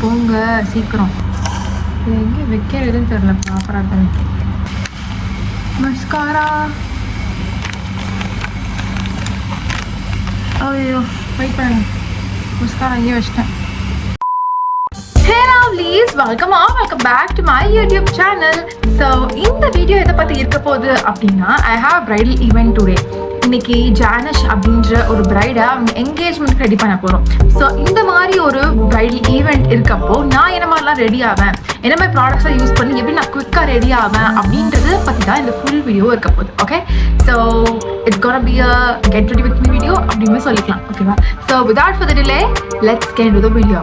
போங்க சீக்கிரம். இது எங்கே வைக்கிறதுன்னு தெரியல ப்ராப்பராக தான். மஸ்காரா ஐயோ வெயிட் பண்ணுங்க. மஸ்காரா இங்கே வச்சிட்டேன். Hey lovelies, welcome back to my YouTube channel. So இந்த வீடியோ எதை பற்றி இருக்க போகுது அப்படின்னா, I have a bridal event today. இன்னைக்கு ஜானஷ் அப்படின்ற ஒரு பிரைடை அவங்க என்கேஜ்மெண்ட் ரெடி பண்ண போகிறோம். ஸோ இந்த மாதிரி ஒரு பிரைடல் ஈவெண்ட் இருக்கப்போ நான் என்ன மாதிரிலாம் ரெடி ஆவேன், என்ன மாதிரி ப்ராடக்ட்ஸை யூஸ் பண்ணி எப்படி நான் குவிக்காக ரெடி ஆவேன் அப்படின்றது பற்றி தான் இந்த ஃபுல் வீடியோ இருக்க போகுது. Okay, so it's gonna be a get ready with me video அப்படின்னு சொல்லிக்கலாம். ஓகேவா? So without further delay let's get to the video.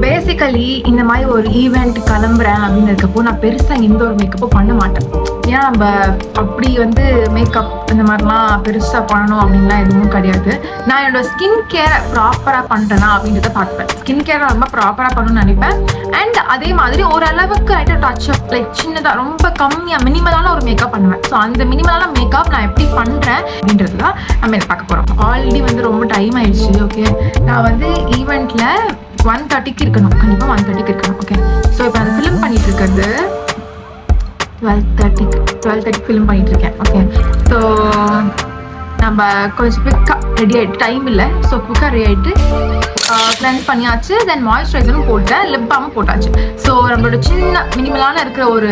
Basically இந்த மாதிரி ஒரு ஈவெண்ட் கிளம்புறேன் அப்படின்னு இருக்கப்போ நான் பெருசாக எந்த ஒரு மேக்கப்பும் பண்ண மாட்டேன். ஏன்னா நம்ம அப்படி மேக்கப் இந்த மாதிரிலாம் பெருசாக பண்ணணும் அப்படின்லாம் எதுவும் கிடையாது. நான் என்னோட ஸ்கின் கேரை ப்ராப்பராக பண்ணுறேனா அப்படின்றத பார்ப்பேன். ஸ்கின் கேரை ரொம்ப ப்ராப்பராக பண்ணணும்னு நினைப்பேன். அண்ட் அதே மாதிரி ஓரளவுக்கு ஐட்டம் டச் அப் லைக் சின்னதாக ரொம்ப கம்மியாக மினிமலான ஒரு மேக்கப் பண்ணுவேன். ஸோ அந்த மினிமலான மேக்கப் நான் எப்படி பண்ணுறேன் அப்படின்றது தான் நம்ம இதை பார்க்க போகிறோம். ஆல்ரெடி ரொம்ப டைம் ஆயிடுச்சு. ஓகே, நான் ஈவெண்ட்டில் 1:30க்கு இருக்கணும். கண்டிப்பாக 1:30க்கு இருக்கணும். ஓகே, ஸோ இப்போ நான் ஃபிலிம் பண்ணிட்டு இருக்கிறது 12:30 ஃபிலிம் பண்ணிட்டு இருக்கேன். ஓகே, ஸோ நம்ம கொஞ்சம் குவிக்காக ரெடி ஆகிட்டு, டைம் இல்லை. ஸோ குவிக்காக ரெடி ஆகிட்டு கிளென்ஸ் பண்ணியாச்சு. தென் மாய்ஸ்சரைசரும் போட்டேன், லிப் பாமும் போட்டாச்சு. ஸோ நம்மளோட சின்ன மினிமலான இருக்கிற ஒரு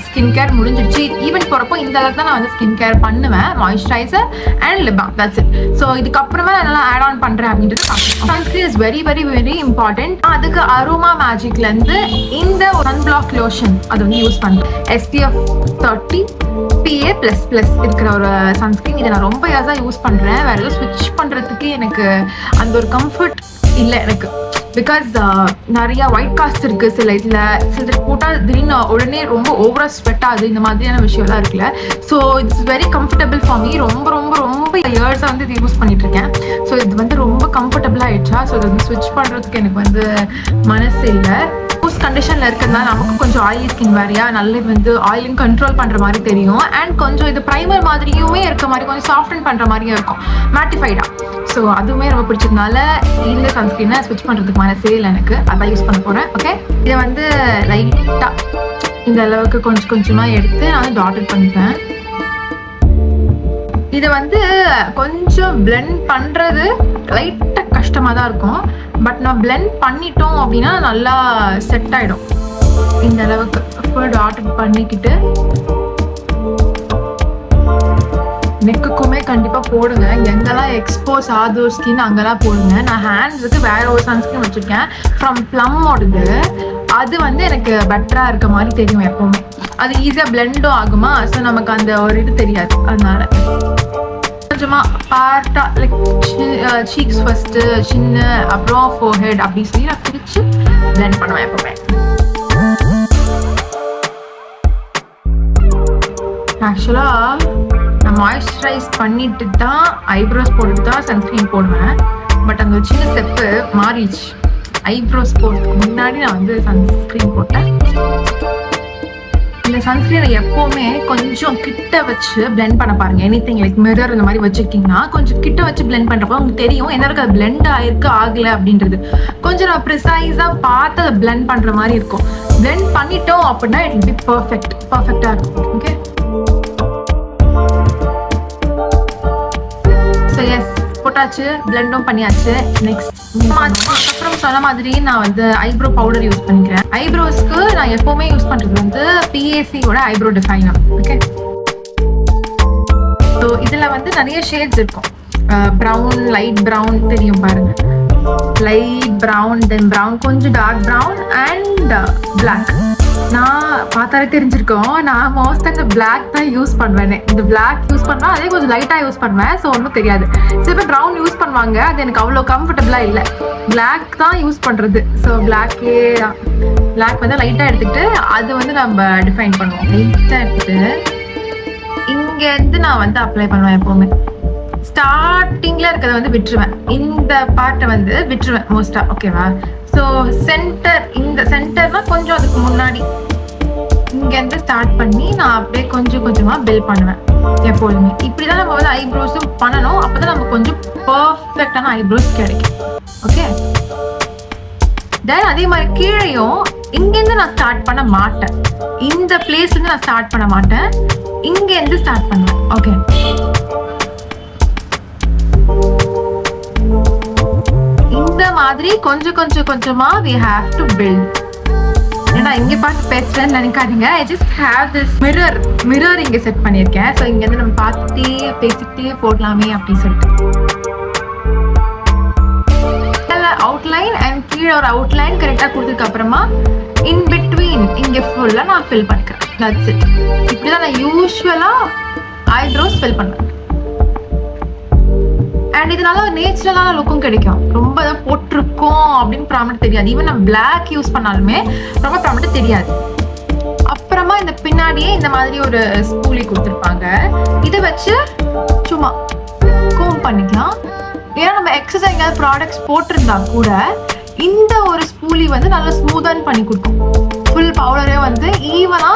ஸ்கின் கேர் முடிஞ்சிடுச்சு. ஈவெண்ட் போகிறப்போ இந்த அளவுக்கு தான் நான் ஸ்கின் கேர் பண்ணுவேன், moisturiser and lip balm, that's it. So இதுக்கப்புறமா நான் நல்லா ஆட் ஆன் பண்ணுறேன் அப்படின்றது பார்க்கணும். Sunscreen is very very very important. அதுக்கு அரோமா மேஜிக்லேருந்து இந்த சன்பிளாக் லோஷன் அது யூஸ் பண்ணுறேன். SPF 30 PA++ இருக்கிற ஒரு சன்ஸ்கிரீன். இதை நான் ரொம்ப இயர்ஸாக யூஸ் பண்ணுறேன். வேறு எதுவும் ஸ்விட்ச் பண்ணுறதுக்கு எனக்கு அந்த ஒரு கம்ஃபர்ட் இல்லை எனக்கு. பிகாஸ் நிறைய ஒயிட் காஸ்ட் இருக்குது சில இதில் போட்டால் திடீர்னு உடனே ரொம்ப ஓவராக ஸ்வெட் ஆகுது. இந்த மாதிரியான விஷயம்லாம் இருக்குல்ல. So it's very comfortable for me. ரொம்ப ரொம்ப ரொம்ப இயர்ஸாக இது யூஸ் பண்ணிட்டு இருக்கேன். ஸோ இது ரொம்ப கம்ஃபர்டபுளாக ஆயிடுச்சா. ஸோ இது ஸ்விட்ச் பண்ணுறதுக்கு எனக்கு மனசு இல்லை. பூஸ்ட் கண்டிஷனில் இருக்கிறதுனால நமக்கு கொஞ்சம் ஆயிலி ஸ்கின் வேறையா நல்ல ஆயிலிங் கண்ட்ரோல் பண்ணுற மாதிரி தெரியும். அண்ட் கொஞ்சம் இது ப்ரைமர் மாதிரியுமே இருக்க மாதிரி கொஞ்சம் சாஃப்டன் பண்ணுற மாதிரியும் இருக்கும், மேட்டிஃபைடாக. ஸோ அதுவுமே ரொம்ப பிடிச்சதுனால இந்த சன்ஸ்கிரீனை ஸ்விட்ச் பண்ணுறதுக்கு மனசே இல்லை எனக்கு. அதான் யூஸ் பண்ண போகிறேன். ஓகே, இதை லைட்டாக இந்த அளவுக்கு கொஞ்சம் கொஞ்சமாக எடுத்து நான் டாட்டட் பண்ணிப்பேன். இதை கொஞ்சம் பிளெண்ட் பண்ணுறது லைட்டாக கஷ்டமாக தான் இருக்கும். பட் நான் பிளெண்ட் பண்ணிட்டோம் அப்படின்னா நல்லா செட் ஆகிடும். இந்த அளவுக்கு ஃபுல் டாட்டட் பண்ணிக்கிட்டு நெக்குக்குமே கண்டிப்பாக போடுங்க. எங்கெல்லாம் எக்ஸ்போஸ் ஆகுது ஸ்கின் அங்கெல்லாம் போடுங்க. நான் ஹேண்ட்ஸுக்கு வேற ஒரு சன்ஸ்கிரீன் வச்சுருக்கேன் ஃப்ரம் ப்ளம்மோடது. அது எனக்கு பெட்டராக இருக்க மாதிரி தெரியும் எப்போவுமே. அது ஈஸியாக பிளெண்டும் ஆகுமா. ஸோ நமக்கு அந்த ஒரு இது தெரியாது. அதனால கொஞ்சமாக பார்ட்டாக லைக் சீக்ஸ் ஃபஸ்ட்டு, சின்ன, அப்புறம் ஃபோர்ஹெட் அப்படி சொல்லி நான் பிரித்து பிளெண்ட் பண்ணுவேன் எப்போவுமே. ஆக்சுவலாக நான் மாய்ஸ்சரைஸ் பண்ணிட்டு தான் ஐப்ரோஸ் போட்டுட்டு தான் சன்ஸ்க்ரீன் போடுவேன். பட் அந்த ஒரு சின்ன ஸ்டெப்பு மாறிடுச்சு. ஐப்ரோஸ் போடுறதுக்கு முன்னாடி நான் சன்ஸ்க்ரீன் போட்டேன். இந்த சன்ஸ்க்ரீனை எப்போவுமே கொஞ்சம் கிட்ட வச்சு பிளெண்ட் பண்ண பாருங்க. எனிதிங் லைக் மிரர் இந்த மாதிரி வச்சுக்கிட்டிங்கன்னா கொஞ்சம் கிட்ட வச்சு பிளெண்ட் பண்ணுறப்போ உங்களுக்கு தெரியும் எந்த அளவுக்கு அது பிளெண்ட் ஆயிருக்கு ஆகலை அப்படின்றது. கொஞ்சம் நான் ப்ரிசைஸாக பார்த்து அதை பிளெண்ட் பண்ணுற மாதிரி இருக்கும். பிளெண்ட் பண்ணிட்டோம் அப்படின்னா இட் வில் பி பர்ஃபெக்டாக இருக்கும். ஓகே, ஸோ எஸ் போட்டாச்சு, பிளெண்டும் பண்ணியாச்சு. நெக்ஸ்ட் அப்புறம் சொன்ன மாதிரி நான் ஐப்ரோ பவுடர் யூஸ் பண்ணிக்கிறேன். ஐப்ரோஸ்க்கு நான் எப்போவுமே யூஸ் பண்ணுறது PACயோட ஐப்ரோ டிஃபைனர். ஓகே, ஸோ இதில் நிறைய ஷேட்ஸ் இருக்கும். ப்ரௌன், லைட் ப்ரௌன் தெரியும் பாருங்க, லைட் ப்ரௌன், தென் ப்ரௌன், கொஞ்சம் டார்க் ப்ரௌன் அண்ட் பிளாக். நான் பார்த்தாலே தெரிஞ்சிருக்கோம், நான் மோஸ்ட்டாக இந்த பிளாக் தான் யூஸ் பண்ணுவேன். இந்த பிளாக் யூஸ் பண்ணுவேன், அதே கொஞ்சம் லைட்டாக யூஸ் பண்ணுவேன். ஸோ ஒன்றும் தெரியாது. சில பேர் ப்ரௌன் யூஸ் பண்ணுவாங்க, அது எனக்கு அவ்வளோ கம்ஃபர்டபுளாக இல்லை. பிளாக் தான் யூஸ் பண்ணுறது. ஸோ பிளாக் லைட்டாக எடுத்துக்கிட்டு அது நம்ம டிஃபைன் பண்ணுவோம். லைட்டாக எடுத்துகிட்டு இங்கேருந்து நான் அப்ளை பண்ணுவேன் எப்போவுமே. ஸ்டார்டிங்ல இருக்கிறத வந்து விட்டுருவேன், இந்த பார்ட்டை வந்து விட்டுருவேன் மோஸ்டா. ஓகேவா? ஸோ சென்டர், இந்த சென்டர்னா கொஞ்சம் அதுக்கு முன்னாடி இங்கேருந்து ஸ்டார்ட் பண்ணி நான் அப்படியே கொஞ்சம் கொஞ்சமாக பில்ட் பண்ணுவேன் எப்பொழுதுமே. இப்படிதான் நம்ம வந்து ஐப்ரோஸும் பண்ணணும், அப்போதான் நமக்கு கொஞ்சம் பர்ஃபெக்டான ஐப்ரோஸ் கிடைக்கும். ஓகே, தென் அதே மாதிரி கீழையும் இங்கேருந்து நான் ஸ்டார்ட் பண்ண மாட்டேன், இந்த பிளேஸ்லேருந்து நான் ஸ்டார்ட் பண்ண மாட்டேன், இங்கேருந்து ஸ்டார்ட் பண்ணுவேன். ஓகே, இந்த மாதிரி கொஞ்சம் கொஞ்சம் கொஞ்சமா we have to build. ஏன்னா இங்க பார்த்து பேசுறேன்னு நினைக்காதீங்க, I just have this mirror இங்க செட் பண்ணியிருக்கேன். ஸோ இங்க இருந்து நம்ம பார்த்துட்டே பேசிக்கிட்டே போடலாமே அப்படின்னு சொல்லிட்டு அவுட்லைன் அண்ட் கீழே ஒரு அவுட்லைன் கரெக்டாக கொடுத்ததுக்கு அப்புறமா இன் பிட்வீன் இங்க ஃபுல்லா நான் ஃபில் பண்ணிக்கிறேன். That's it. இப்படிதான் நான் யூஸ்வலா ஐப்ரோஸ் ஃபில் பண்ணுவேன். அண்ட் இதனால நேச்சுரலான லுக்கும் கிடைக்கும். ரொம்ப தான் போட்டிருக்கோம் அப்படின்னு ப்ராமட் தெரியாது. ஈவன் நான் பிளாக் யூஸ் பண்ணாலுமே ரொம்ப ப்ராமட் தெரியாது. அப்புறமா இந்த பின்னாடியே இந்த மாதிரி ஒரு ஸ்பூலி கொடுத்துருப்பாங்க, இதை வச்சு சும்மா கோம் பண்ணிக்கலாம். ஏன்னா நம்ம எக்ஸசைஸ் எங்கேயாவது ப்ராடக்ட்ஸ் போட்டிருந்தா கூட இந்த ஒரு ஸ்பூலி வந்து நல்லா ஸ்மூதன் பண்ணி கொடுக்கும். ஃபுல் பவுடரே வந்து ஈவனா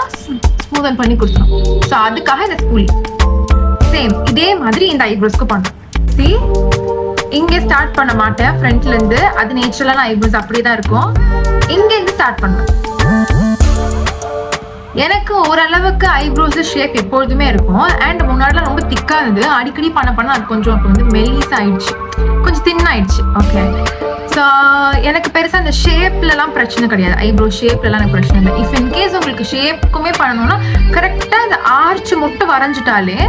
ஸ்மூதன் பண்ணி கொடுத்துரும். ஸோ அதுக்காக இந்த ஸ்பூலி சேம் இதே மாதிரி இந்த ஐப்ரோஸ்க்கு பண்ணுறோம். இங்க ஸ்டார்ட் பண்ண மாட்டேன் ஃப்ரண்ட்ல இருந்து, அது நேச்சுரலான ஐப்ரோஸ் அப்படியே தான் இருக்கும். இங்க இருந்து ஸ்டார்ட் பண்ணுவேன். எனக்கு ஓரளவுக்கு ஐப்ரோஸ் ஷேப் எப்பொழுதுமே இருக்கும். அண்ட் முன்னாடிலாம் ரொம்ப திக்கா இருந்தது, அடிக்கடி பண்ண அது கொஞ்சம் அப்போ வந்து மெல்லிஸ் ஆயிடுச்சு, கொஞ்சம் தின் ஆயிடுச்சு. ஓகே, ஸோ எனக்கு பெருசாக அந்த ஷேப்லலாம் பிரச்சனை கிடையாது, ஐப்ரோ ஷேப்லலாம் எனக்கு பிரச்சனை இல்லை. இஃப் இன்கேஸ் உங்களுக்கு ஷேப்புக்குமே பண்ணணும்னா கரெக்டாக இந்த ஆர்ச் மட்டும் வரைஞ்சிட்டாலே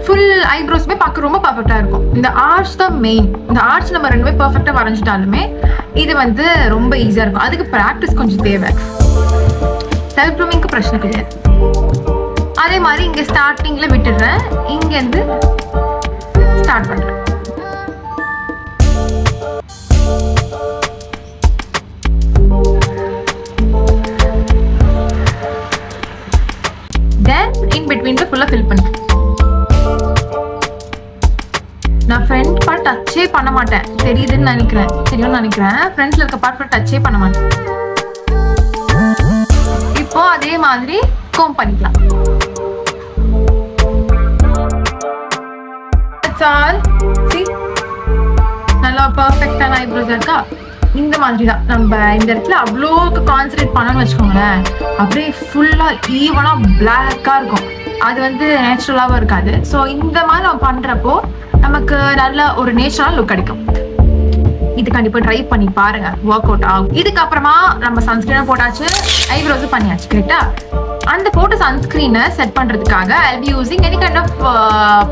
ஃபுல் ஐப்ரோஸுமே பார்க்க ரொம்ப பர்ஃபெக்டாக இருக்கும். இந்த ஆர்ச் தான் மெயின். இந்த ஆர்ச் நம்ம ரெண்டுமே பர்ஃபெக்டாக வரைஞ்சிட்டாலுமே இது வந்து ரொம்ப ஈஸியாக இருக்கும். அதுக்கு ப்ராக்டிஸ் கொஞ்சம் தேவை. செல்ஃப் க்ரூமிங்க்கு பிரச்சனை கிடையாது. அதே மாதிரி இங்கே ஸ்டார்டிங்கில் விட்டுடுறேன், இங்கேருந்து ஸ்டார்ட் பண்ணுறேன். தென் இன் பிட்வீன் ஃபுல்லாக ஃபில் பண்ணுறேன். நான் ஃப்ரண்ட் பார்ட் டச்சே பண்ண மாட்டேன், தெரியுதுன்னு நினைக்கிறேன். ஃப்ரண்ட்ல இருக்க பார்ட் டச்சே பண்ண மாட்டேன். இப்போ அதே மாதிரி கோம் பண்ணிக்கலாம். நல்லா பர்ஃபெக்டான ஐப்ரோஸ் இருக்கா? இந்த மாதிரி தான் நம்ம இந்த இடத்துல அவ்வளோக்கு கான்சன்ட்ரேட் பண்ணணும்னு வச்சுக்கோங்களேன், அப்படியே ஃபுல்லா ஈவனா பிளாக்கா இருக்கும். அது வந்து நேச்சுரலாவும் இருக்காது. ஸோ இந்த மாதிரி நம்ம பண்றப்போ நமக்கு நல்ல ஒரு நேச்சுரல் லுக் கிடைக்கும். இது கண்டிப்பா ட்ரை பண்ணி பாருங்க, ஒர்க் அவுட் ஆகும். இதுக்கப்புறமா நம்ம சன்ஸ்கிரீனை போட்டாச்சு, ஐப்ரோஸும் பண்ணியாச்சு. கரெக்டா? அந்த போட்ட சன்ஸ்கிரீனை செட் பண்றதுக்காக I will be using any kind of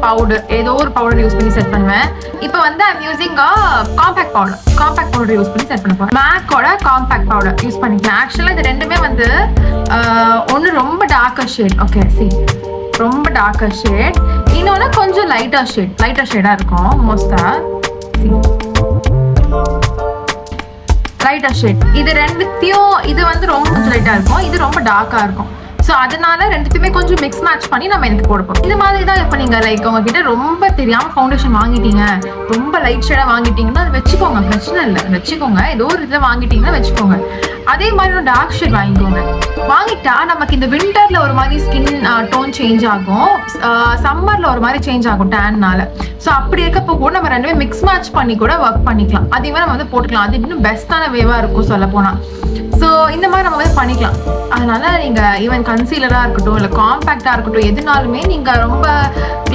powder, ஏதோ ஒரு பவுடர் யூஸ் பண்ணி செட் பண்ணுவேன். இப்போ வந்து I am using compact powder use பண்ணி செட் பண்ண போறேன். மேக்கோட காம்பேக்ட் பவுடர் யூஸ் பண்ணிக்கலாம். ஆக்சுவலா இது ரெண்டுமே வந்து ஒன்று ரொம்ப டார்க்கர் ஷேட். ஓகே, சி ரொம்ப டார்க்கர் ஷேட், இன்னொன்று கொஞ்சம் லைட்டர் ஷேடாக இருக்கும். மோஸ்டா லைட்டர் ஷேட். இது ரெண்டுத்தையும், இது வந்து ரொம்ப கொஞ்சம் லைட்டாக இருக்கும், இது ரொம்ப டார்க்காக இருக்கும். ஸோ அதனால ரெண்டுத்தையுமே கொஞ்சம் மிக்ஸ் மேட்ச் பண்ணி நம்ம எனக்கு போட போகிறோம். இந்த மாதிரி தான் இப்போ நீங்கள் லைக் உங்ககிட்ட ரொம்ப தெரியாமல் ஃபவுண்டேஷன் வாங்கிட்டீங்க, ரொம்ப லைட் ஷேடாக வாங்கிட்டீங்கன்னா அது வச்சுக்கோங்க, பிரச்சனை இல்லை, வச்சுக்கோங்க. ஏதோ ஒரு இதில் வாங்கிட்டீங்கன்னா வச்சுக்கோங்க. அதே மாதிரி ஒரு டார்க் ஷேட் வாங்கிட்டா நமக்கு இந்த விண்டர்ல ஒரு மாதிரி ஸ்கின் டோன் சேஞ்ச் ஆகும், சம்மர்ல ஒரு மாதிரி சேஞ்ச் ஆகும் டேன்னால. ஸோ அப்படி இருக்கப்போ கூட நம்ம ரெண்டுமே மிக்ஸ் மேட்ச் பண்ணி கூட ஒர்க் பண்ணிக்கலாம். அதையுமே நம்ம வந்து போட்டுக்கலாம். அது இன்னும் பெஸ்ட்டான வேவா இருக்கும் சொல்ல போனா. ஸோ இந்த மாதிரி நம்ம வந்து பண்ணிக்கலாம். அதனால நீங்க ஈவன் கன்சீலரா இருக்கட்டும் இல்லை காம்பேக்டா இருக்கட்டும், எதுனாலுமே நீங்க ரொம்ப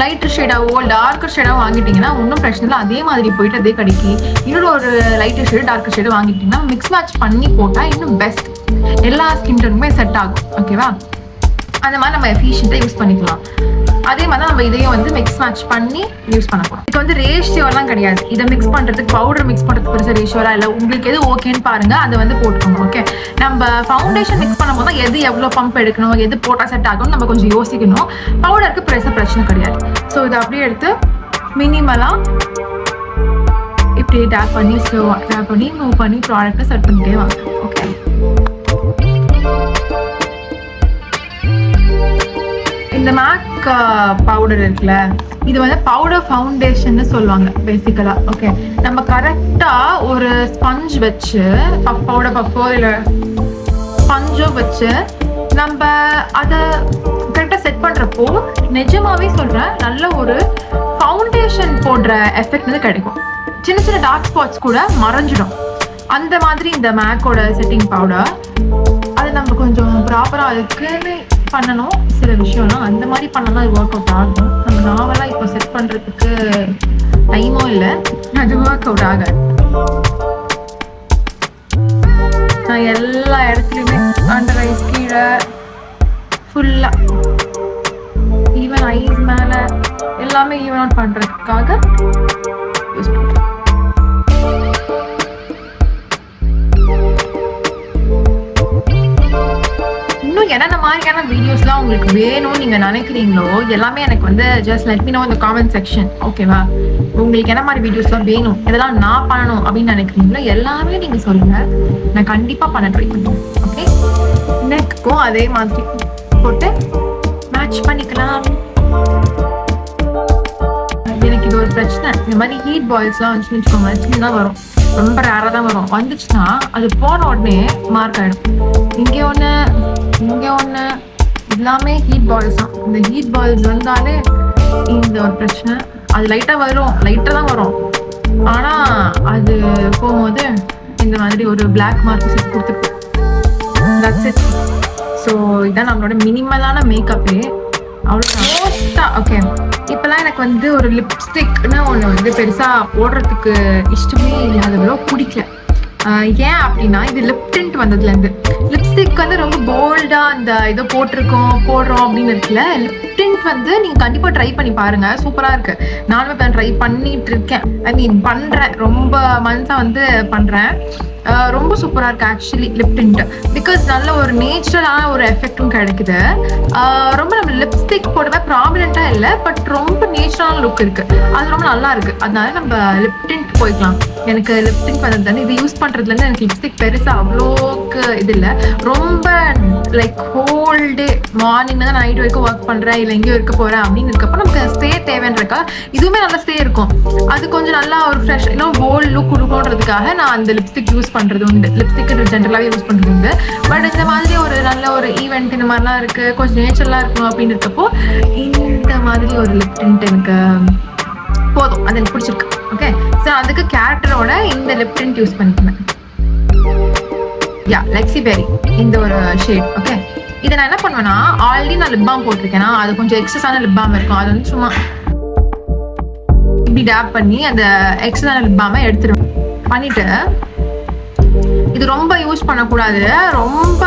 லைட்டர் ஷேடாவோ டார்க்கர் ஷேடாவோ வாங்கிட்டீங்கன்னா ஒன்றும் பிரச்சனை இல்லை. அதே மாதிரி போயிட்டு அதே கடைக்கு இன்னொரு ஒரு லைட்டர் ஷேடு டார்க்கர் ஷேடு வாங்கிட்டீங்கன்னா மிக்ஸ் மேட்ச் பண்ணி போட்டா இன்னும் பெஸ்ட், எல்லா ஸ்கின் டோனுமே செட் ஆகும். ஓகேவா? அந்த மாதிரி நம்ம எஃபிஷியன்ட்டா யூஸ் பண்ணிக்கலாம். அதே மாதிரி நம்ம இதையும் வந்து மிக்ஸ் மேட்ச் பண்ணி யூஸ் பண்ண போறோம். இதுக்கு வந்து ரேஷியோலாம் கிடையாது. இதை மிக்ஸ் பண்றதுக்கு பவுடர் மிக்ஸ் பண்றதுக்கு பெருசாக ரேஷியோலாம் இல்லை. உங்களுக்கு எது ஓகேன்னு பாருங்க, அதை வந்து போட்டுக்கோங்க. ஓகே, நம்ம ஃபவுண்டேஷன் மிக்ஸ் பண்ணும்போது தான் எது எவ்வளோ பம்ப் எடுக்கணும், எது போட்டால் செட் ஆகும்னு நம்ம கொஞ்சம் யோசிக்கணும். பவுடருக்கு பெருசாக பிரச்சனை கிடையாது. ஸோ இதை அப்படியே எடுத்து மினிமலாக இப்படி டேப் பண்ணி ஸ்லோவாக டேப் பண்ணி மூவ் பண்ணி ப்ராடக்ட்டை செட் பண்ணிட்டே வாங்க. ஓகே, இந்த மேக் பவுடர் இருக்குல்ல, இது வந்து பவுடர் ஃபவுண்டேஷன் சொல்லுவாங்க பேசிக்கலா. ஓகே, நம்ம கரெக்டா ஒரு ஸ்பஞ்ச் வச்சு பவுடர் பஃபோ இல்ல ஸ்பஞ்சோ வச்சு நம்ம அதை கரெக்டா செட் பண்றப்போ நிஜமாவே சொல்றேன் நல்ல ஒரு ஃபவுண்டேஷன் போடுற எஃபெக்ட் வந்து கிடைக்கும். சின்ன சின்ன டார்க் ஸ்பாட்ஸ் கூட மறைஞ்சிடும். அந்த மாதிரி இந்த மேக்கோட செட்டிங் பவுடர் அது நம்ம கொஞ்சம் ப்ராப்பரா அதுக்குன்னு பண்ணணும். சில விஷயம்லாம் அந்த மாதிரி பண்ணலாம் அது ஒர்க் அவுட் ஆகும். நம்ம நாவலா இப்போ செட் பண்றதுக்கு டைமும் இல்லை, அது ஒர்க் அவுட் ஆகாது. நான் எல்லா இடத்துலையுமே அண்டர் ஐஸ் கீழே ஃபுல்லா ஈவன் ஐஸ் மேல எல்லாமே ஈவன் அவுட் பண்றதுக்காக யூஸ் பண்ணுறேன். இன்னும் என்னென்ன மாதிரியான வீடியோஸ்லாம் உங்களுக்கு வேணும்னு நீங்க நினைக்கிறீங்களோ எல்லாமே எனக்கு வந்து ஜஸ்ட் லெட் மீ நோ இந்த காமெண்ட் செக்ஷன். ஓகேவா? உங்களுக்கு என்ன மாதிரி வீடியோஸ்லாம் வேணும், இதெல்லாம் நான் பண்ணணும் அப்படின்னு நினைக்கிறீங்களோ எல்லாமே நீங்க சொல்லுங்க, நான் கண்டிப்பா பண்ண ட்ரை பண்ணுவேன். ஓகே, நெக்குக்கும் அதே மாதிரி போட்டு மேட்ச் பண்ணிக்கலாம். எனக்கு இது ஒரு பிரச்சனை, இந்த மாதிரி ஹீட் பாயில்ஸ்லாம் வந்துச்சுன்னு வச்சுக்கோங்க, சின்ன தான் வரும், ரொம்ப ரேராக தான் வரும். வந்துச்சுன்னா அது போன உடனே மார்க் ஆகிடும். இங்கே ஒன்று இங்கே ஒன்று, எல்லாமே ஹீட் பாயில்ஸ் தான். இந்த ஹீட் பாயில்ஸ் வந்தாலே இந்த ஒரு பிரச்சனை. அது லைட்டாக தான் வரும், ஆனால் அது போகும்போது இந்த மாதிரி ஒரு பிளாக் மார்க் செட் கொடுத்துருக்கு. That's it. ஸோ இதான் நம்மளோட மினிமலான மேக்கப்பே. அவ்வளோ மோஸ்டா. ஓகே, இப்பெல்லாம் எனக்கு வந்து ஒரு லிப்ஸ்டிக்னு ஒன்று வந்து பெருசாக போடுறதுக்கு இஷ்டமே இல்லாதவளோ பிடிக்கல. ஏன் அப்படின்னா இது லிப் டிண்ட் வந்ததுலேருந்து லிப்ஸ்டிக் வந்து ரொம்ப போல்டாக அந்த இதை போடுறோம் அப்படின்னு இருக்குல்ல. லிப் டிண்ட் வந்து நீங்கள் கண்டிப்பாக ட்ரை பண்ணி பாருங்கள், சூப்பராக இருக்குது. நானும் இப்போ ட்ரை பண்ணிட்டு இருக்கேன், பண்ணுறேன், ரொம்ப மந்த்ஸாக வந்து பண்ணுறேன். ரொம்ப சூப்பராக இருக்குது ஆக்சுவலி லிப் டிண்ட். பிகாஸ் நல்ல ஒரு நேச்சுரலான ஒரு எஃபெக்டும் கிடைக்குது. ரொம்ப நம்ம லிப்ஸ்டிக் போடுவே ப்ராமினெண்ட்டாக இல்லை, பட் ரொம்ப நேச்சுரலான லுக் இருக்குது, அது ரொம்ப நல்லா இருக்குது. அதனால நம்ம லிப் டிண்ட் போய்க்கலாம். எனக்கு லிப் டிண்ட் வந்ததுலேருந்து இது யூஸ் பண்ணுறதுலேருந்து எனக்கு லிப்ஸ்டிக் பெருசாக அவ்வளோக்கு இது இல்லை. ரொம்ப லைக் ஹோல் டே மார்னிங் தான் நைட் வரைக்கும் ஒர்க் பண்ணுறேன், இல்லை எங்கேயும் இருக்க போகிறேன் அப்படின்னு இருக்கப்போ நமக்கு ஸ்டே தேவைன்றக்கா இதுவுமே நல்லா ஸ்டே இருக்கும். அது கொஞ்சம் நல்லா ஒரு ஃப்ரெஷ் இன்னும் போல்ட் லுக் கொடுக்கணுன்றதுக்காக நான் அந்த லிப்ஸ்டிக் யூஸ் பண்ணுறது உண்டு. லிப்ஸ்டிக் ஜென்ரலாகவே யூஸ் பண்ணுறது உண்டு. பட் இந்த மாதிரி ஒரு நல்ல ஒரு ஈவெண்ட் இந்த மாதிரிலாம் இருக்குது, கொஞ்சம் நேச்சுரலாக இருக்கணும் அப்படின்னு இருக்கப்போ இந்த மாதிரி ஒரு லிப் டிண்ட் எனக்கு போதும், அது எனக்கு பிடிச்சிருக்கு. ஓகே, ஸோ அதுக்கு கேரக்டரோட இந்த லிப் டிண்ட் யூஸ் பண்ணிக்கிறேன். யா, லெக்ஸி பெரி இந்த ஒரு ஷேட். ஓகே, இதை நான் என்ன பண்ணுவேன்னா, ஆல்ரெடி நான் லிப் பாம் போட்டிருக்கேன்னா அது கொஞ்சம் எக்ஸஸான லிப் பாம் இருக்கும், அது வந்து சும்மா இப்படி டேப் பண்ணி அந்த எக்ஸஸான லிப் பாமை எடுத்துருவேன். பண்ணிட்டு இது ரொம்ப யூஸ் பண்ணக்கூடாது, ரொம்ப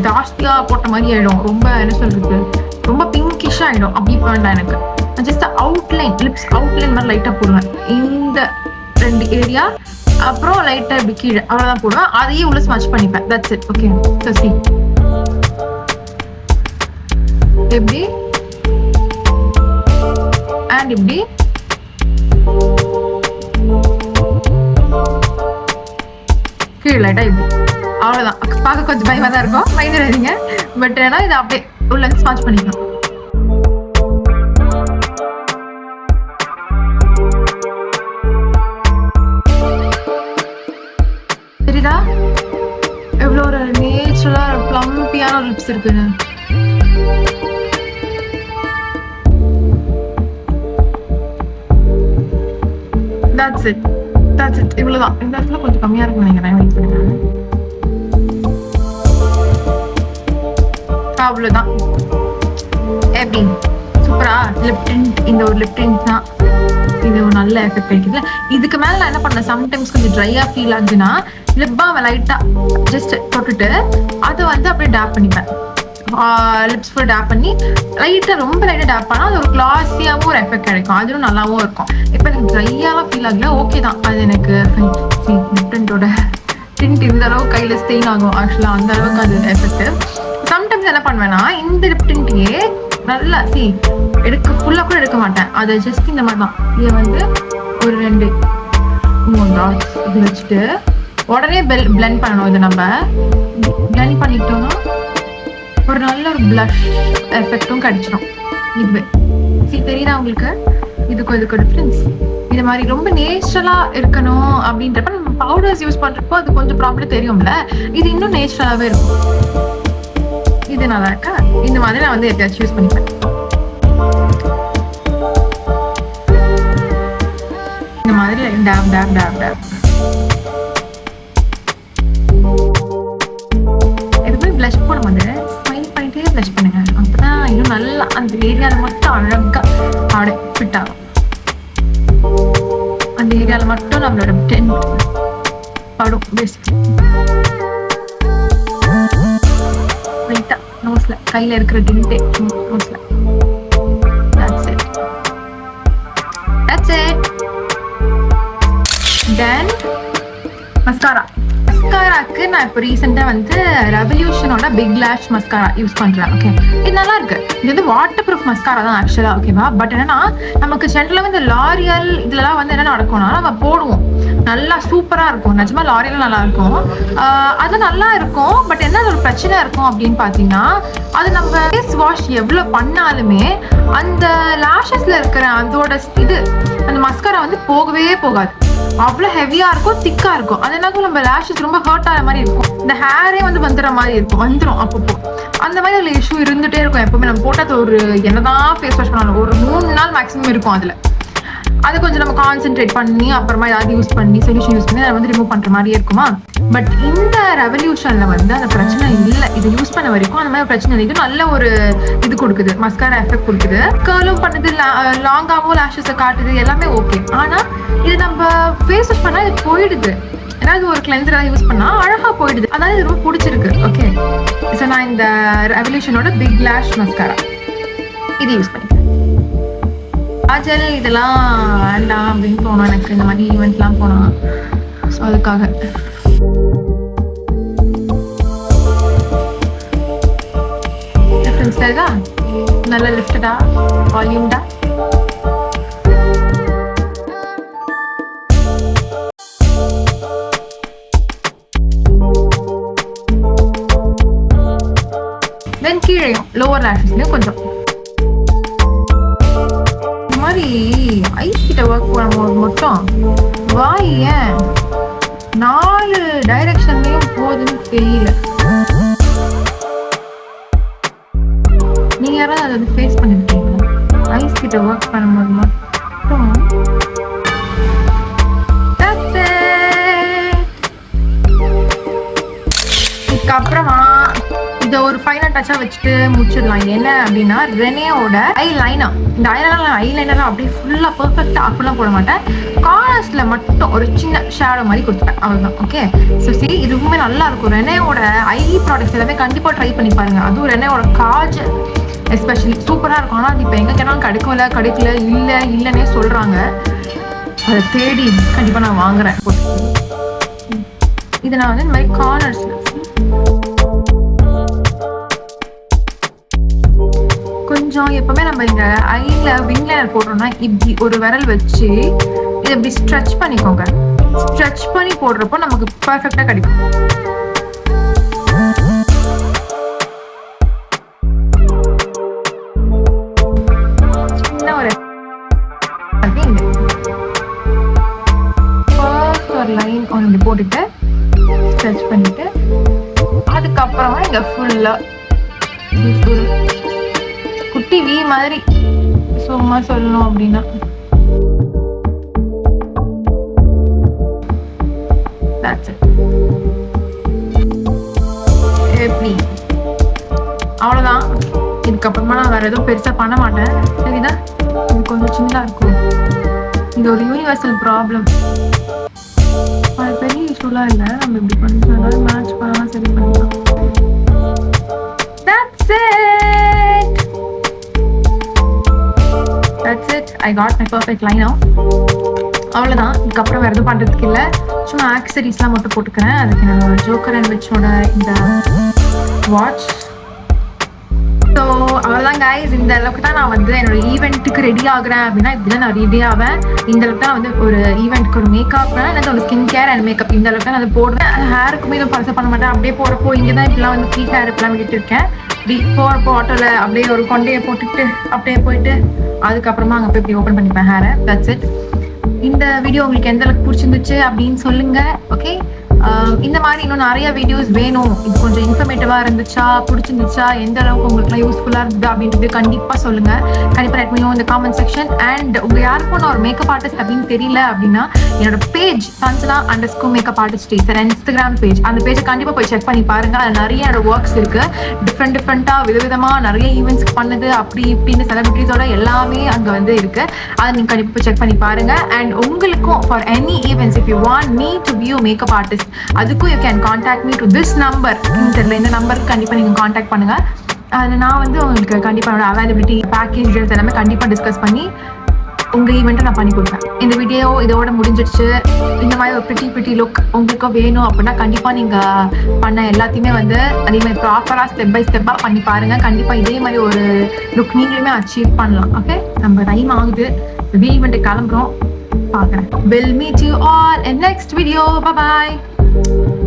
ஜாஸ்தியாக போட்ட மாதிரி ஆகிடும், ரொம்ப என்ன சொல்றது ரொம்ப பிங்கிஷாக ஆகிடும். அப்படி வேண்டாம் எனக்கு. ஜஸ்ட் அவுட்லைன், லிப்ஸ் அவுட்லைன் மாதிரி லைட்டாக போடுவேன், இந்த 2 ஏரியா, அப்புறம் லைட்டாக இப்படி கீழே அவ்வளோதான் போடுவேன். அதையே உள்ள ஸ்மட்ச் பண்ணிப்பேன். That's it. Okay, so C எப்படி அண்ட் இப்படி கீழே லைட்டாக இப்படி, அவ்வளோதான். பார்க்க கொஞ்சம் பயமாக தான் இருக்கும், பயந்துடாதீங்க. பட் ஏன்னா இதை அப்படியே உள்ள ஸ்மட்ச் பண்ணிக்கணும். தெரியுதா எவ்வளோ ஒரு நேச்சுரலா ப்ளம்பியான ஒரு லிப்ஸ் இருக்குன்னு? That's it. இவ்வளவுதான். இந்த இடத்துல கொஞ்சம் கம்மியா இருக்கும் நினைக்கிறேன். வெயிட் பண்ணுங்க. அவ்வளவுதான். எப்படி சூப்பரா லிப் டிண்ட், இந்த ஒரு லிப் டிண்ட் தான் இது ஒரு நல்ல எஃபெக்ட் கிடைக்குது. இதுக்கு மேல நான் என்ன பண்ணேன், சம்டைம்ஸ் கொஞ்சம் ட்ரையா ஃபீல் ஆகுதுன்னா லிப் பாம் லைட்டா ஜஸ்ட் தொட்டுட்டு அதை வந்து அப்படியே டேப் பண்ணிப்பேன். லிப்ஸ் ஃபுல் டேப் பண்ணி லைட்டாக ரொம்ப லைட்டாக டேப் பண்ணால் அது ஒரு கிளாஸியாகவும் ஒரு எஃபெக்ட் கிடைக்கும், அதுவும் நல்லாவும் இருக்கும். இப்போ எனக்கு ட்ரையாலாம் ஃபீல் ஆகல, ஓகே தான். அது எனக்கு லிப் டிண்டோட டிண்ட் இந்த அளவுக்கு கையில் ஸ்டெயின் ஆகும் ஆக்சுவலாக, அந்த அளவுக்கு அது எஃபெக்ட். சம்டைம்ஸ் என்ன பண்ணுவேன்னா இந்த லிப் டிண்ட்டையே நல்லா ஃபுல்லாக கூட எடுக்க மாட்டேன், அதை ஜஸ்ட் இந்த மாதிரி தான் இதை வந்து ஒரு 2-3 டாட்ஸ் இது வச்சுட்டு உடனே பிளெண்ட் பண்ணணும். இதை நம்ம பிளெண்ட் பண்ணிட்டோம்னா ஒரு நல்ல ஒரு பிளஷ் எஃபெக்டும் கிடைச்சிடும். இதுவே தெரியுதா உங்களுக்கு? இதுக்கும் டிஃப்ரென்ஸ். இது மாதிரி ரொம்ப நேச்சுரலா இருக்கணும் அப்படின்றப்ப நம்ம பவுடர்ஸ் யூஸ் பண்றப்போ அது கொஞ்சம் ப்ராப்ளம் தெரியும்ல. இது இன்னும் நேச்சுரலாவே இருக்கும். இது நல்லா இருக்கா? இந்த மாதிரி நான் வந்து எப்பயாச்சும் யூஸ் பண்ணிப்பேன். இந்த மாதிரி டேப் டேப் டேப் டேப் எதுவுமே பிளஷ் போட மாட்டேன். ஸ்மைல் பண்ணிட்டே பிளஷ் பண்ணுங்க. அப்பதான் இன்னும் நல்லா அந்த ஏரியால மட்டும் அழகா ஆடை ஃபிட் ஆகும். அந்த ஏரியால மட்டும் நம்மளோட டென்ட் படும். லைட்டா நோஸ்ல கையில இருக்கிற டென்ட்டே நோஸ்ல. That's it. Then மஸ்காராக்கு நான் இப்போ ரீசெண்டா வந்து ரெவல்யூஷனோட பிக் லாஷ் மஸ்காரா யூஸ் பண்றேன். ஓகே, இது நல்லா இருக்கு. இது வந்து வாட்டர் ப்ரூஃப் மஸ்காரா தான் ஆக்சுவலா. ஓகேவா? பட் என்னன்னா நமக்கு ஜென்ரலா வந்து லாரியல் இதுலலாம் வந்து என்ன நடக்கும்னா நம்ம போடுவோம், நல்லா சூப்பரா இருக்கும். நிஜமா லாரியல் நல்லா இருக்கும், அது நல்லா இருக்கும். பட் என்ன ஒரு பிரச்சனை இருக்கும் அப்படின்னு பாத்தீங்கன்னா, அது நம்ம ஃபேஸ் வாஷ் எவ்வளவு பண்ணாலுமே அந்த லாஷஸ்ல இருக்கிற அதோட இது அந்த மஸ்காரா வந்து போகவே போகாது. அவ்வளோ ஹெவியா இருக்கும், திக்கா இருக்கும். அது என்ன நம்ம லேஷஸ் ரொம்ப ஹர்ட் ஆகிற மாதிரி இருக்கும். இந்த ஹேரே வந்து வந்துடுற மாதிரி இருக்கும், வந்துடும் அப்பப்போ. அந்த மாதிரி அதில் இஷ்யூ இருந்துகிட்டே இருக்கும் எப்பவுமே. நம்ம போட்டது ஒரு என்னதான் ஃபேஸ் வாஷ் பண்ணாலும் ஒரு 3 நாள் மேக்ஸிமம் இருக்கும் அதில். அது கொஞ்சம் நம்ம கான்சென்ட்ரேட் பண்ணி அப்புறமா ஏதாவது யூஸ் பண்ணி சொல்யூஷன் யூஸ் பண்ணி அதை வந்து ரிமூவ் பண்ணுற மாதிரியே இருக்குமா. பட் இந்த ரெவல்யூஷனில் வந்து அந்த பிரச்சனை இல்லை. இது யூஸ் பண்ண வரைக்கும் அந்த மாதிரி பிரச்சனை இல்லை. இது நல்ல ஒரு இது கொடுக்குது, மஸ்காரா எஃபெக்ட் கொடுக்குது. கர்லும் பண்ணுது, லாங்காகவும் லேஷஸை காட்டுது, எல்லாமே ஓகே. ஆனால் இது நம்ம ஃபேஸ் வாஷ் பண்ணால் இது போயிடுது. ஏதாவது ஒரு கிளென்சர் யூஸ் பண்ணா அழகா போயிடுது. அதாவது இது ரொம்ப பிடிச்சிருக்கு. ஓகே, ஸோ நான் இந்த ரெவல்யூஷனோட பிக் லாஷ் மஸ்காரா இது யூஸ் பண்ணிக்கிறேன். காஜல் இதெல்லாம் வேண்டாம் அப்படின்னு தோணும் எனக்கு, இந்த மாதிரி ஈவெண்ட்லாம் போனா. ஸோ அதுக்காக டிஃப்ரென்ஸ் இருக்கா? நல்ல லிஃப்டடா, வால்யூம்டா. தென் கீழேயும் லோவர் லேஷஸ்லயும் கொஞ்சம் இந்த மாதிரி ஐஸ் கிட்ட ஒர்க் பண்ணும்போது மட்டும் வாய் ஏன் 4 டைரக்ஷன்லயும் போகுதுன்னு தெரியல. நீங்க யாராவது அதை வந்து ஃபேஸ் பண்ணிருக்கீங்களா? ஐஸ் கிட்ட ஒர்க் பண்ணும்போது மட்டும் இதுக்கப்புறமா இதை ஒரு ஃபைனல் டச்சா வச்சுட்டு முடிச்சிடலாம். என்ன அப்படின்னா ரெனேவோட ஐலைனர். இந்த ஐலைனர் அப்படியே ஃபுல்லா பெர்ஃபெக்டா அப்படிலாம் போட மாட்டேன். கார்னர்ஸ்ல மட்டும் ஒரு சின்ன ஷேடோ மாதிரி கொடுத்துட்டேன், அவ்வளவுதான். ஓகே, ஸோ சரி, இது ரொம்ப நல்லா இருக்கும். ரெனேவோட ஐ ப்ராடக்ட்ஸ் எல்லாமே கண்டிப்பா ட்ரை பண்ணி பாருங்க. அதுவும் ரெனேவோட காஜல் எஸ்பெஷலி சூப்பரா இருக்கும். ஆனால் அது இப்போ எங்க கேட்டாலும் கிடைக்கல இல்லைன்னே சொல்றாங்க. அதை தேடி கண்டிப்பா நான் வாங்குறேன். இதை நான் வந்து இந்த மாதிரி கார்னர்ஸ்ல கொஞ்சம் எப்பவுமே நம்ம இந்த ஐல விங்லைனர் போடுறோம்னா இப்படி ஒரு விரல் வச்சு இதை இப்படி ஸ்ட்ரெச் பண்ணிக்கோங்க. ஸ்ட்ரெச் பண்ணி போடுறப்போ நமக்கு பர்ஃபெக்டா கிடைக்கும். சின்ன ஒரு ஃபர்ஸ்ட் ஒரு லைன் ஒன்று போட்டுட்டு ஸ்ட்ரெச் பண்ணிட்டு அதுக்கப்புறமா இங்க ஃபுல்லா குட்டி வி மாதிரி சும்மா சொல்லணும் அப்படின்னா எப்படி அவ்வளவுதான். இதுக்கப்புறமா நான் வேற எதுவும் பெருசா பண்ண மாட்டேன். சரிதா? இது கொஞ்சம் சின்னதா இருக்கும். இது ஒரு யூனிவர்சல் ப்ராப்ளம். அது பெரிய இஷ்யூலாம் இல்லை. நம்ம இப்படி பண்ணி மேட்ச் பண்ணலாம், சரி பண்ணலாம். That's it. I got my perfect line now. அவ்வளோதான். இதுக்கப்புறம் வேறு எதுவும் பண்ணுறதுக்கு இல்லை. சும்மா ஆக்சரிஸ்லாம் மட்டும் போட்டுக்கிறேன். அதுக்கு என்னோட ஜோக்கர் அண்ட் விச்சோட இந்த வாட்ச் ஸோ அவ்வளோதான் guys, இந்த அளவுக்கு தான் நான் வந்து என்னோட ஈவெண்ட்டுக்கு ரெடி ஆகுறேன் அப்படின்னா இப்படிதான் நான் ரெடி ஆவேன். இந்த அளவுக்கு தான் வந்து ஒரு ஈவெண்ட்க்கு ஒரு மேக்கப் இல்லை ஒரு ஸ்கின் கேர் அண்ட் மேக்கப் இந்த அளவுக்கு தான் நான் போடுவேன். ஹேருக்குமே எதுவும் பரிசு பண்ண மாட்டேன். அப்படியே போகிறப்போ இங்கே தான் இப்படிலாம் வந்து ஃப்ரீ ஹேர் இப்பெல்லாம் விட்டுட்டு இருக்கேன். இப்படி போகிறப்போ ஆட்டோவில் அப்படியே ஒரு கொண்டையை போட்டுட்டு அப்படியே போயிட்டு அதுக்கப்புறமா அங்கே போய் இப்படி ஓப்பன் பண்ணிப்பேன் ஹேரை. That's it. இந்த வீடியோ உங்களுக்கு எந்த அளவுக்கு பிடிச்சிருந்துச்சு அப்படின்னு சொல்லுங்க. ஓகே, இந்த மாதிரி இன்னும் நிறைய வீடியோஸ் வேணும், இது கொஞ்சம் இன்ஃபர்மேட்டிவாக இருந்துச்சா, பிடிச்சிருந்துச்சா, எந்த அளவுக்கு உங்களுக்குலாம் யூஸ்ஃபுல்லாக இருந்தது அப்படின்றது கண்டிப்பாக சொல்லுங்கள். கண்டிப்பாக let me know in the comment section. And உங்கள் யாருக்கும் நான் ஒரு மேக்கப் ஆர்டிஸ்ட் அப்படின்னு தெரியல அப்படின்னா என்னோட page Sanjana_makeup artist sir Instagram page, அந்த பேஜை கண்டிப்பாக போய் செக் பண்ணி பாருங்கள். அதில் நிறைய என்னோட ஒர்க்ஸ் இருக்குது, டிஃப்ரெண்ட்டாக விதவிதமாக நிறைய ஈவெண்ட்ஸ்க்கு பண்ணது அப்படி இப்படின்னு செலிபிரிட்டிஸோட எல்லாமே அங்கே வந்து இருக்குது. அதை நீங்கள் கண்டிப்பாக போய் செக் பண்ணி பாருங்கள். அண்ட் உங்களுக்கும் for any events if you want me to be you makeup artist அதுக்கும் you can contact me to this number. தெரியல இந்த நம்பருக்கு கண்டிப்பாக நீங்கள் கான்டாக்ட் பண்ணுங்கள். அதில் நான் வந்து உங்களுக்கு கண்டிப்பாக என்னோட அவைலபிலிட்டி பேக்கேஜ் டீல்ஸ் எல்லாமே கண்டிப்பாக டிஸ்கஸ் பண்ணி உங்கள் ஈவெண்ட்டை நான் பண்ணி கொடுப்பேன். இந்த வீடியோ இதோட முடிஞ்சிடுச்சு. இந்த மாதிரி ஒரு பிரிட்டி லுக் உங்களுக்கு வேணும் அப்படின்னா கண்டிப்பாக நீங்கள் பண்ண எல்லாத்தையுமே வந்து அதே மாதிரி ப்ராப்பராக ஸ்டெப் பை ஸ்டெப்பாக பண்ணி பாருங்கள். கண்டிப்பாக இதே மாதிரி ஒரு லுக் நீங்களுமே அச்சீவ் பண்ணலாம். ஓகே, நம்ம டைம் ஆகுது, ஈவெண்ட்டுக்கு கிளம்புறோம், பார்க்குறேன். Will meet you all in next video. Bye bye.